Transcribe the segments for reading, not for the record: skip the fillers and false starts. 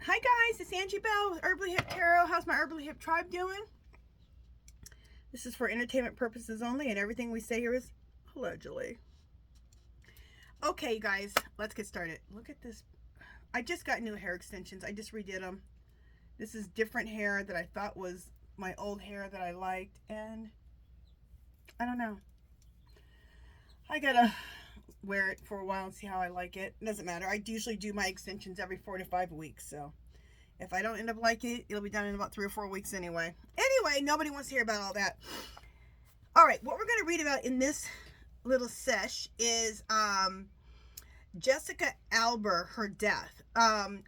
Hi guys, it's Angie Bell with Herbally Hip Tarot. How's my Herbally Hip tribe doing? This is for entertainment purposes only, and everything we say here is allegedly. Okay guys, let's get started. Look at this. I just got new hair extensions. I just redid them. This is different hair that I thought was my old hair that I liked, and I don't know. I gotta wear it for a while and see how I like it. It doesn't matter. I usually do my extensions every 4 to 5 weeks, so if I don't end up liking it, it'll be done in about 3 or 4 weeks anyway. Anyway, nobody wants to hear about all that. All right, what we're going to read about in this little sesh is Jessica Alber, her death. I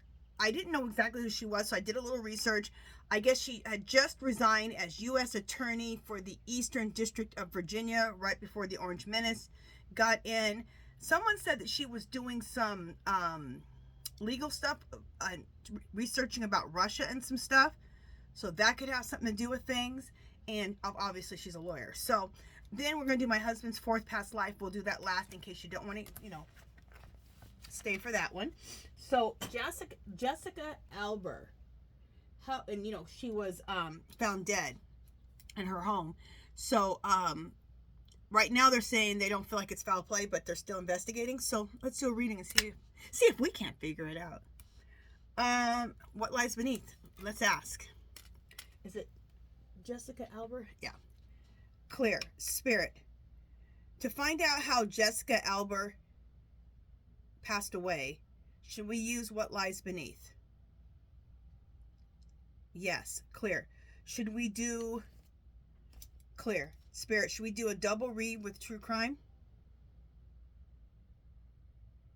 didn't know exactly who she was, so I did a little research. I guess she had just resigned as U.S. Attorney for the Eastern District of Virginia right before the Orange Menace got in. Someone said that she was doing some legal stuff, researching about Russia and some stuff. So that could have something to do with things. And obviously she's a lawyer. So then we're going to do my husband's fourth past life. We'll do that last in case you don't want to, stay for that one. So Jessica Alber, she was found dead in her home. So right now they're saying they don't feel like it's foul play, but they're still investigating. So let's do a reading and see if we can't figure it out. What lies beneath? Let's ask. Is it Jessica Alber? Yeah. Clear. Spirit. To find out how Jessica Alber passed away, should we use what lies beneath? Yes. Clear. Should we do... Clear. Spirit, should we do a double read with true crime?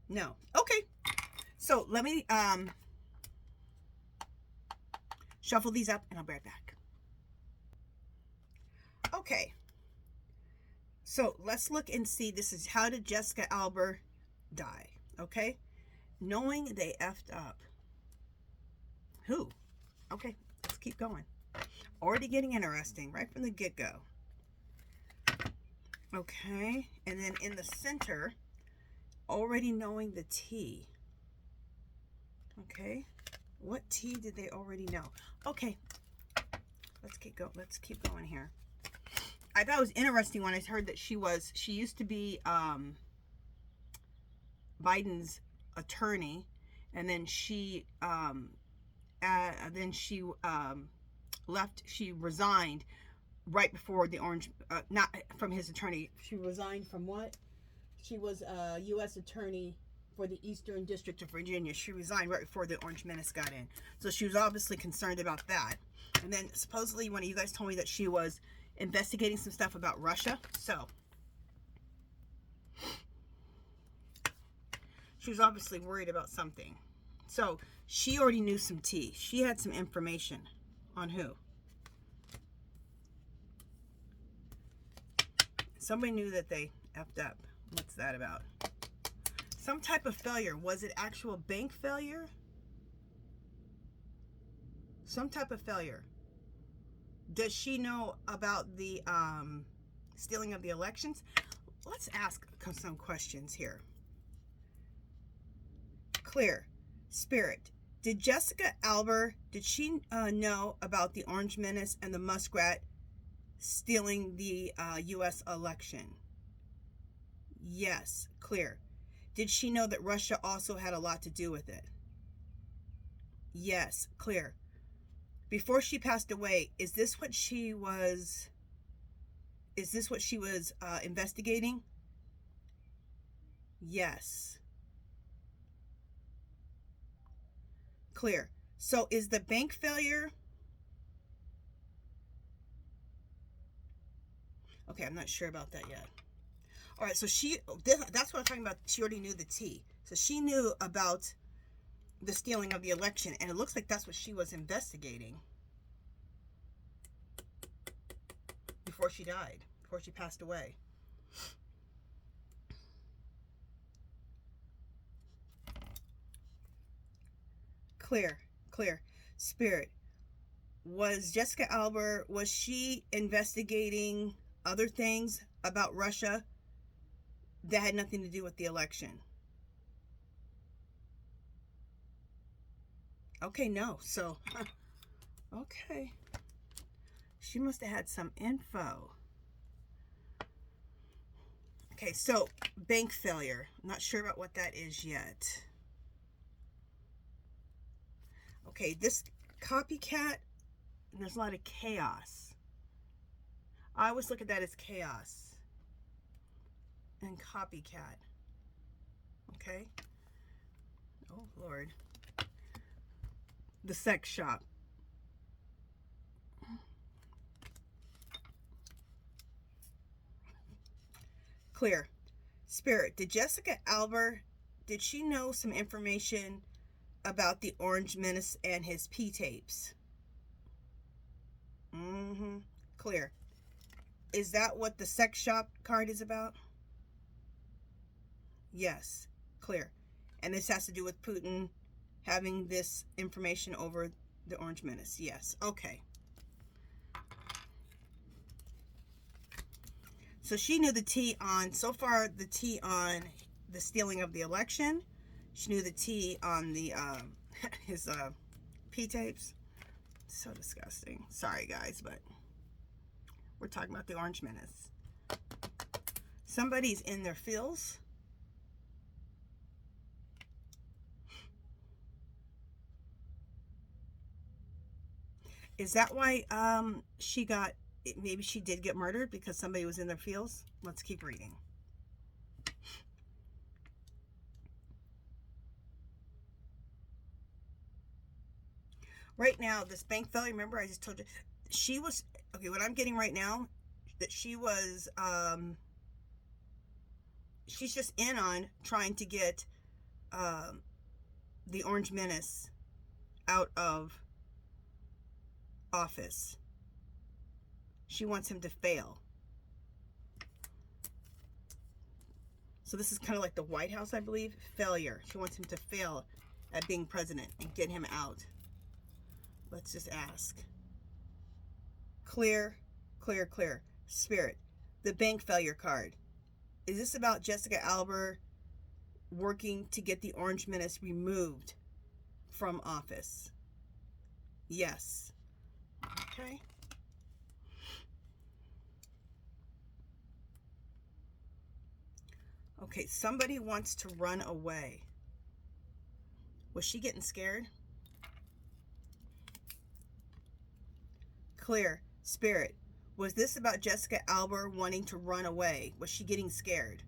No. Okay. So let me shuffle these up and I'll be right back. Okay. So let's look and see. This is how did Jessica Alber die? Okay. Knowing they effed up. Who? Okay. Let's keep going. Already getting interesting right from the get-go. Okay, and then in the center, already knowing the T. Okay, what T did they already know? Okay, let's keep going here. I thought it was interesting when I heard that she used to be Biden's attorney, and then she left. She resigned right before the Orange, not from his attorney. She resigned from what? She was a U.S. attorney for the Eastern District of Virginia. She resigned right before the Orange Menace got in. So she was obviously concerned about that. And then supposedly one of you guys told me that she was investigating some stuff about Russia. So she was obviously worried about something. So she already knew some tea. She had some information on who? Somebody knew that they effed up. What's that about? Some type of failure. Was it actual bank failure? Some type of failure. Does she know about the stealing of the elections? Let's ask some questions here. Clear. Spirit. Did Jessica Alber, did she know about the Orange Menace and the Muskrat stealing the U.S. election? Yes. Clear. Did she know that Russia also had a lot to do with it? Yes. Clear. Before she passed away, is this what she was investigating? Yes. Clear. So is the bank failure... Okay, I'm not sure about that yet. All right, so that's what I'm talking about. She already knew the T. So she knew about the stealing of the election, and it looks like that's what she was investigating before she died, before she passed away. Clear. Spirit. Was Jessica Alber, was she investigating other things about Russia that had nothing to do with the election? Okay, no. So, okay. She must have had some info. Okay, so bank failure. I'm not sure about what that is yet. Okay, this copycat, there's a lot of chaos. I always look at that as chaos and copycat. Okay. Oh, Lord. The sex shop. Clear. Spirit. Did Jessica Alber, did she know some information about the Orange Menace and his P-tapes? Clear. Is that what the sex shop card is about? Yes. Clear. And this has to do with Putin having this information over the Orange Menace? Yes. Okay. So she knew the tea on, so far, the tea on the stealing of the election. She knew the tea on the his P-tapes. So disgusting. Sorry, guys, but we're talking about the Orange Menace. Somebody's in their feels. Is that why she got, maybe she did get murdered because somebody was in their feels? Let's keep reading. Right now, this bank failure, remember I just told you, she was, okay, what I'm getting right now, that she was, she's just in on trying to get the Orange Menace out of office. She wants him to fail. So this is kind of like the White House, I believe. Failure. She wants him to fail at being president and get him out. Let's just ask. Clear, clear, clear. Spirit. The bank failure card. Is this about Jessica Alber working to get the Orange Menace removed from office? Yes. Okay. Okay, somebody wants to run away. Was she getting scared? Clear. Spirit. Was this about Jessica Alber wanting to run away? Was she getting scared?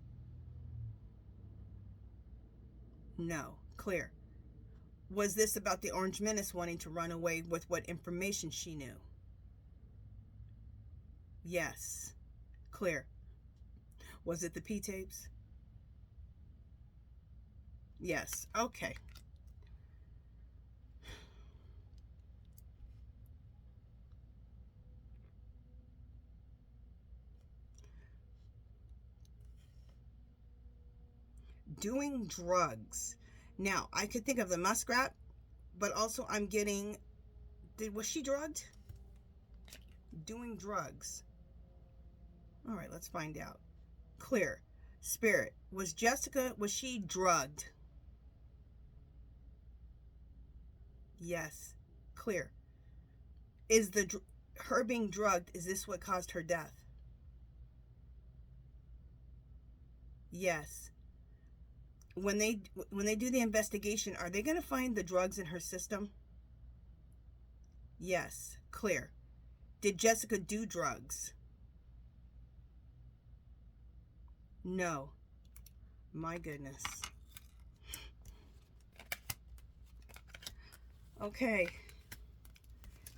No. Clear. Was this about the Orange Menace wanting to run away with what information she knew? Yes. Clear. Was it the P-tapes? Yes. Okay. Doing drugs. Now, I could think of the muskrat, but also I'm getting, was she drugged? Doing drugs. All right, let's find out. Clear. Spirit. Was she drugged? Yes. Clear. Is her being drugged, is this what caused her death? Yes. When they do the investigation, are they going to find the drugs in her system? Yes. Clear. Did Jessica do drugs? No. My goodness. Okay.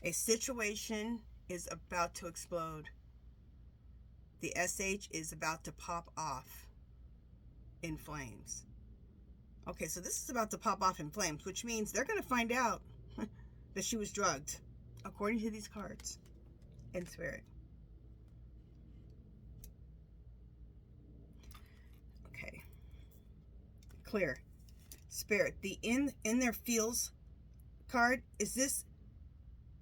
A situation is about to explode. The SH is about to pop off in flames. Okay, so this is about to pop off in flames, which means they're going to find out that she was drugged, according to these cards in Spirit. Okay. Clear. Spirit. The in their feels card, is this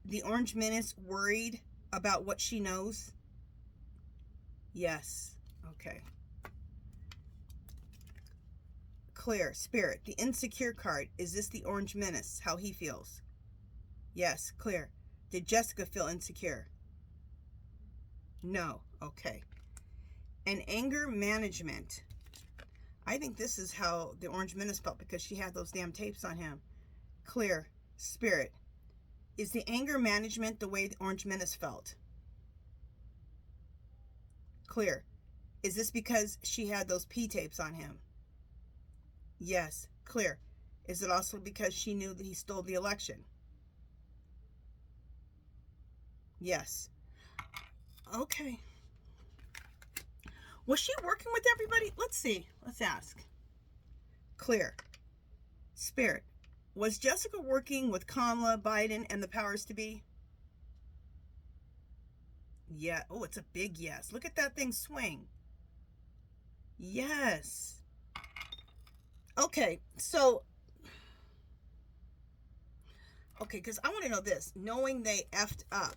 the Orange Menace worried about what she knows? Yes. Okay. Clear. Spirit. The insecure card. Is this the Orange Menace? How he feels? Yes. Clear. Did Jessica feel insecure? No. Okay. And anger management. I think this is how the Orange Menace felt because she had those damn tapes on him. Clear. Spirit. Is the anger management the way the Orange Menace felt? Clear. Is this because she had those P tapes on him? Yes. Clear. Is it also because she knew that he stole the election? Yes. Okay. Was she working with everybody? Let's see. Let's ask. Clear. Spirit. Was Jessica working with Kamala, Biden, and the powers to be? Yeah. Oh, it's a big yes. Look at that thing swing. Yes. Okay, so, okay, because I want to know this. Knowing they effed up.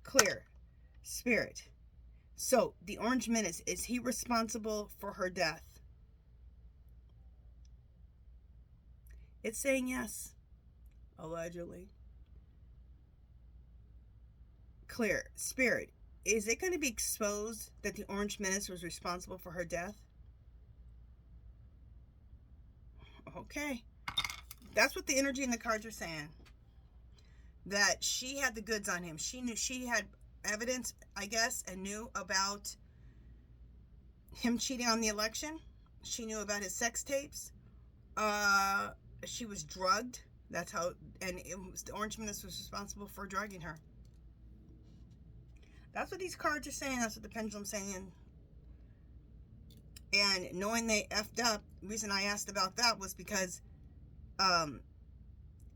Clear. Spirit. So, the Orange Menace, is he responsible for her death? It's saying yes. Allegedly. Clear. Spirit. Is it going to be exposed that the Orange Menace was responsible for her death? Okay. That's what the energy and the cards are saying. That she had the goods on him. She knew, she had evidence, I guess, and knew about him cheating on the election. She knew about his sex tapes. She was drugged. That's how, and it was, the Orange Menace was responsible for drugging her. That's what these cards are saying. That's what the pendulum's saying. And knowing they effed up, the reason I asked about that was because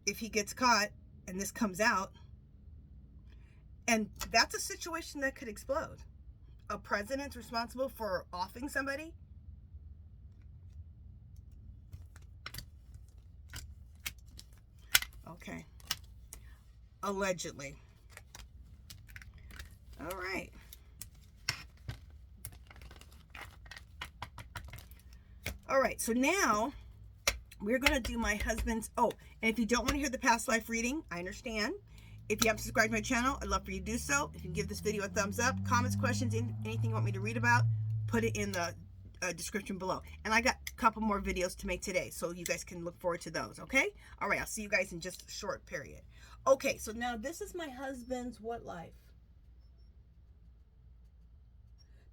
if he gets caught and this comes out, and that's a situation that could explode. A president's responsible for offing somebody. Okay. Allegedly. All right. All right, so now we're going to do my husband's, oh, and if you don't want to hear the past life reading, I understand. If you haven't subscribed to my channel, I'd love for you to do so. If you can give this video a thumbs up, comments, questions, anything you want me to read about, put it in the description below. And I got a couple more videos to make today, so you guys can look forward to those, okay? All right, I'll see you guys in just a short period. Okay, so now this is my husband's what life?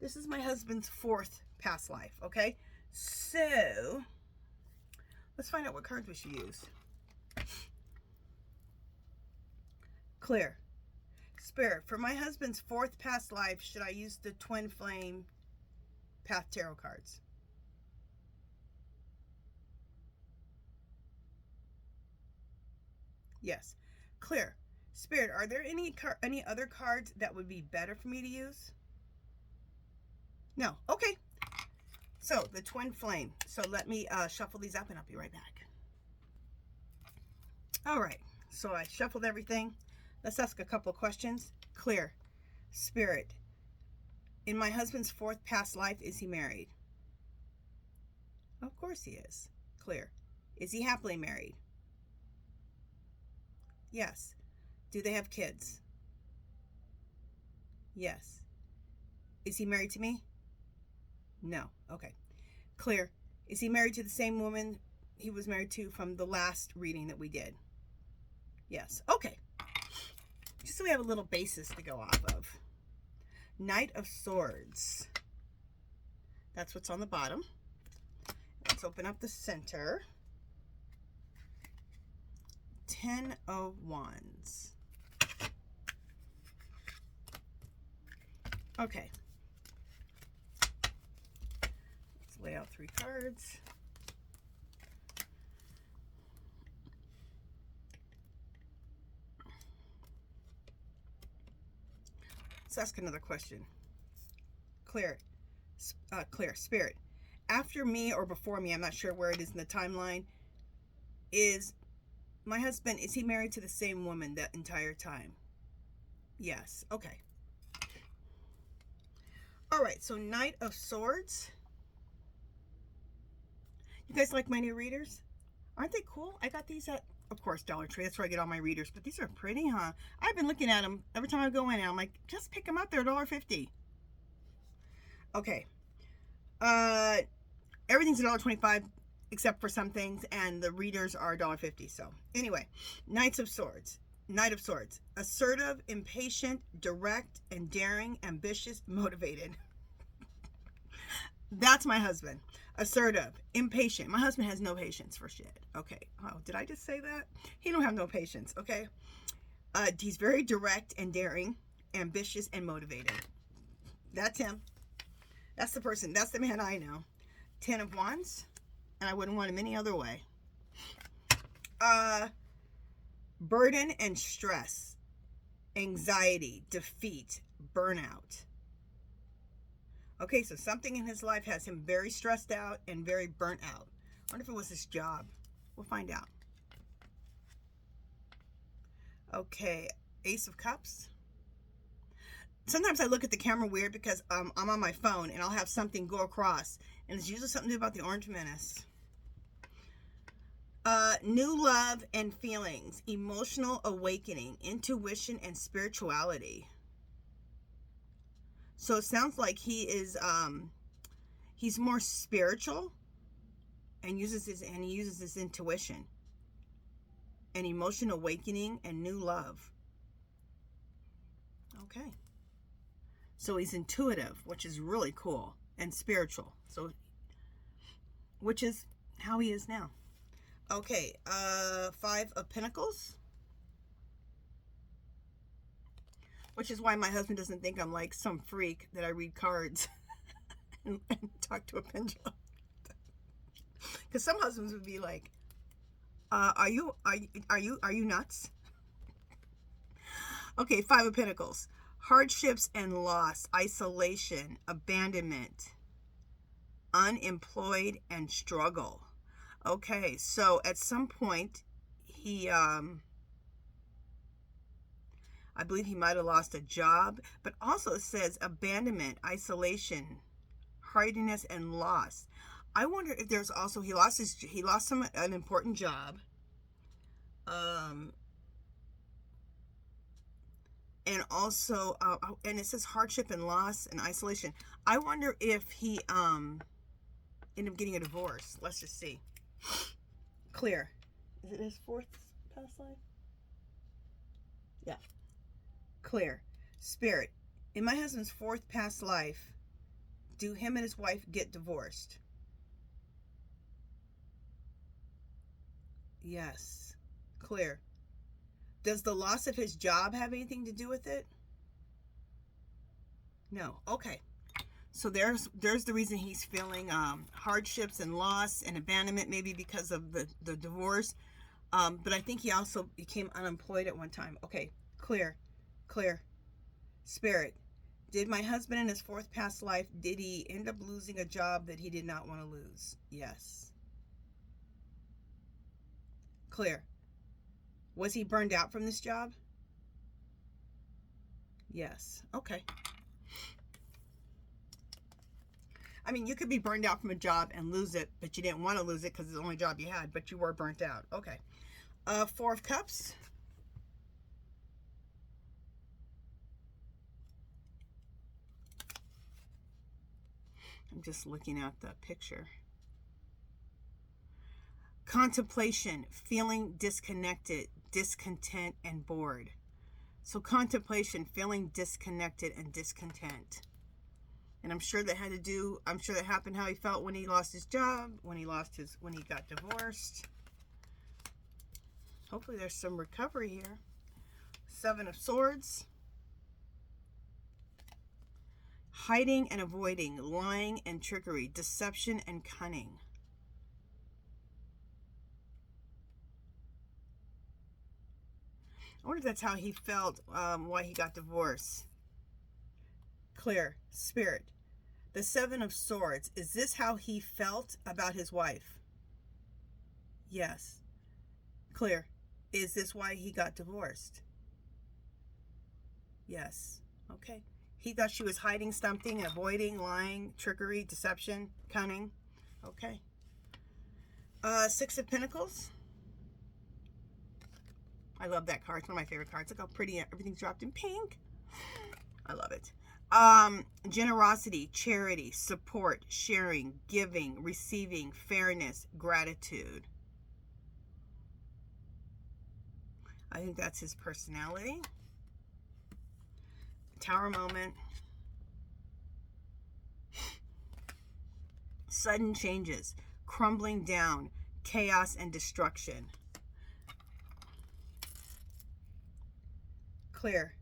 This is my husband's fourth past life, okay? So, let's find out what cards we should use. Clear. Spirit, for my husband's fourth past life, should I use the Twin Flame Path Tarot cards? Yes. Clear. Spirit, are there any other cards that would be better for me to use? No. Okay. So, the Twin Flame. So, let me shuffle these up and I'll be right back. All right. So, I shuffled everything. Let's ask a couple of questions. Clear. Spirit, in my husband's fourth past life, is he married? Of course he is. Clear. Is he happily married? Yes. Do they have kids? Yes. Is he married to me? No. Okay. Clear. Is he married to the same woman he was married to from the last reading that we did? Yes. Okay. Just so we have a little basis to go off of. Knight of Swords. That's what's on the bottom. Let's open up the center. 10 of Wands. Okay. Let's lay out 3 cards. Let's ask another question. Clear. Clear. Spirit, after me or before me, I'm not sure where it is in the timeline, is my husband, is he married to the same woman that entire time? Yes. Okay. All right. So Knight of Swords. You guys like my new readers? Aren't they cool? I got these at, of course, Dollar Tree. That's where I get all my readers. But these are pretty, huh? I've been looking at them every time I go in, and I'm like, just pick them up. They're $1.50. Okay. Everything's $1.25 except for some things, and the readers are $1.50. So anyway, Knight of Swords. Assertive, impatient, direct, and daring, ambitious, motivated. That's my husband. Assertive, impatient. My husband has no patience for shit. Okay. Oh, did I just say that? He don't have no patience. Okay. He's very direct and daring, ambitious, and motivated. That's him. That's the person. That's the man I know. 10 of Wands. And I wouldn't want him any other way. Burden and stress. Anxiety, defeat, burnout. Okay, so something in his life has him very stressed out and very burnt out. I wonder if it was his job. We'll find out. Okay, Ace of Cups. Sometimes I look at the camera weird because I'm on my phone and I'll have something go across. And it's usually something to do about the Orange Menace. New love and feelings. Emotional awakening. Intuition and spirituality. So it sounds like he is, he's more spiritual and he uses his intuition and emotional awakening and new love. Okay. So he's intuitive, which is really cool, and spiritual. So, which is how he is now. Okay. 5 of Pentacles. Which is why my husband doesn't think I'm like some freak that I read cards and talk to a pendulum. Because some husbands would be like, "Are you nuts?" Okay, 5 of Pentacles: hardships and loss, isolation, abandonment, unemployed, and struggle. Okay, so at some point he I believe he might have lost a job, but also it says abandonment, isolation, hardiness, and loss. I wonder if there's also he lost an important job, and also and it says hardship and loss and isolation. I wonder if he ended up getting a divorce. Let's just see. Clear. Is it his 4th past life? Yeah. Clear. Spirit. In my husband's 4th past life, do him and his wife get divorced? Yes. Clear. Does the loss of his job have anything to do with it? No. Okay. So there's the reason he's feeling hardships and loss and abandonment, maybe because of the divorce. But I think he also became unemployed at one time. Okay. Clear. Clear. Spirit. Did my husband in his 4th past life, did he end up losing a job that he did not want to lose? Yes. Clear. Was he burned out from this job? Yes. Okay. I mean, you could be burned out from a job and lose it, but you didn't want to lose it because it's the only job you had, but you were burnt out. Okay. 4 of Cups. I'm just looking at the picture. Contemplation, feeling disconnected, discontent, and bored. So contemplation, feeling disconnected and discontent. And I'm sure that happened how he felt when he lost his job, when he got divorced. Hopefully there's some recovery here. 7 of Swords. Hiding and avoiding, lying and trickery, deception and cunning. I wonder if that's how he felt, why he got divorced. Clear. Spirit. The 7 of Swords. Is this how he felt about his wife? Yes. Clear. Is this why he got divorced? Yes. Okay. He thought she was hiding something, avoiding, lying, trickery, deception, cunning. Okay. Six of Pentacles. I love that card. It's one of my favorite cards. Look how pretty everything's dropped in pink. I love it. Generosity, charity, support, sharing, giving, receiving, fairness, gratitude. I think that's his personality. Tower moment. Sudden changes, crumbling down, chaos and destruction. Clear.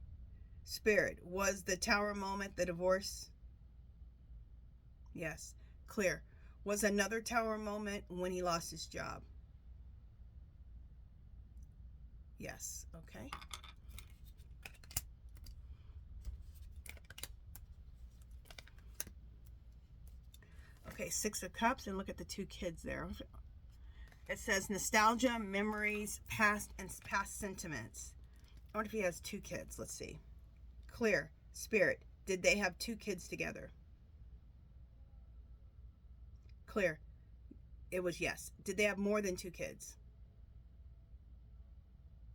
Spirit, was the Tower moment the divorce? Yes. Clear. Was another Tower moment when he lost his job? Yes. Okay. Okay, Six of Cups, and look at the two kids there. It says nostalgia, memories, past, and past sentiments. I wonder if he has two kids. Let's see. Clear. Spirit, did they have two kids together? Clear. It was yes. Did they have more than two kids?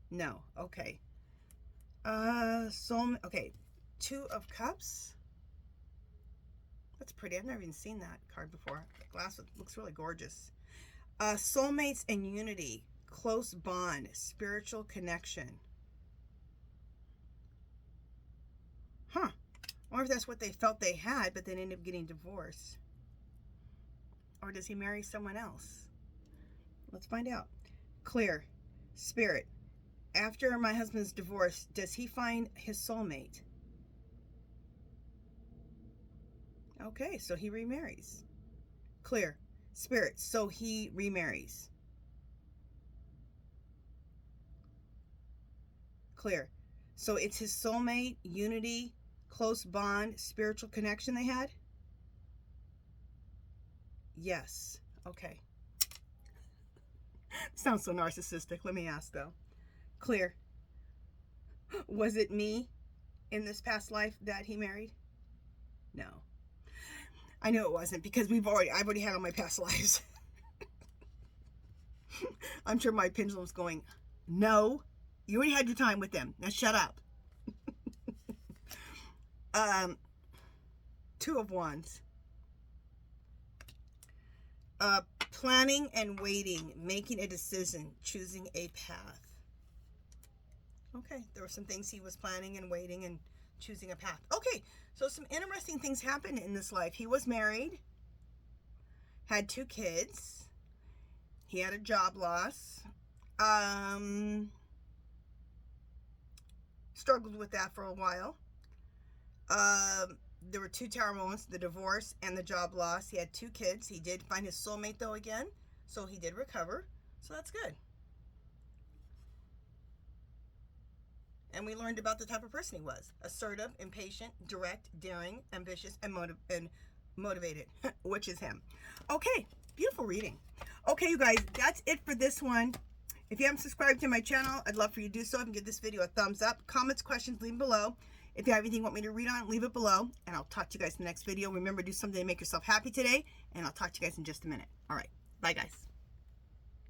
No. Okay. Okay. Two of Cups. That's pretty. I've never even seen that card before. The glass looks really gorgeous. Soulmates and unity, close bond, spiritual connection. Huh. I wonder if that's what they felt they had, but then ended up getting divorced. Or does he marry someone else? Let's find out. Clear. Spirit. After my husband's divorce, does he find his soulmate? Okay, so he remarries. Clear. Spirit, so he remarries. Clear. So it's his soulmate, unity, close bond, spiritual connection they had? Yes. Okay. Sounds so narcissistic. Let me ask though. Clear. Was it me in this past life that he married? No. I knew it wasn't because I've already had all my past lives. I'm sure my pendulum's going, no, you already had your time with them. Now shut up. Two of Wands. Planning and waiting, making a decision, choosing a path. Okay, there were some things he was planning and waiting and choosing a path. Okay, so some interesting things happened in this life. He was married, had two kids, he had a job loss, struggled with that for a while. There were two tower moments, the divorce and the job loss. He had two kids. He did find his soulmate though again, so he did recover, so that's good. And we learned about the type of person he was. Assertive, impatient, direct, daring, ambitious, and motivated, which is him. Okay, beautiful reading. Okay, you guys, that's it for this one. If you haven't subscribed to my channel, I'd love for you to do so. And give this video a thumbs up. Comments, questions, leave them below. If you have anything you want me to read on, leave it below. And I'll talk to you guys in the next video. Remember, do something to make yourself happy today. And I'll talk to you guys in just a minute. All right, bye, guys.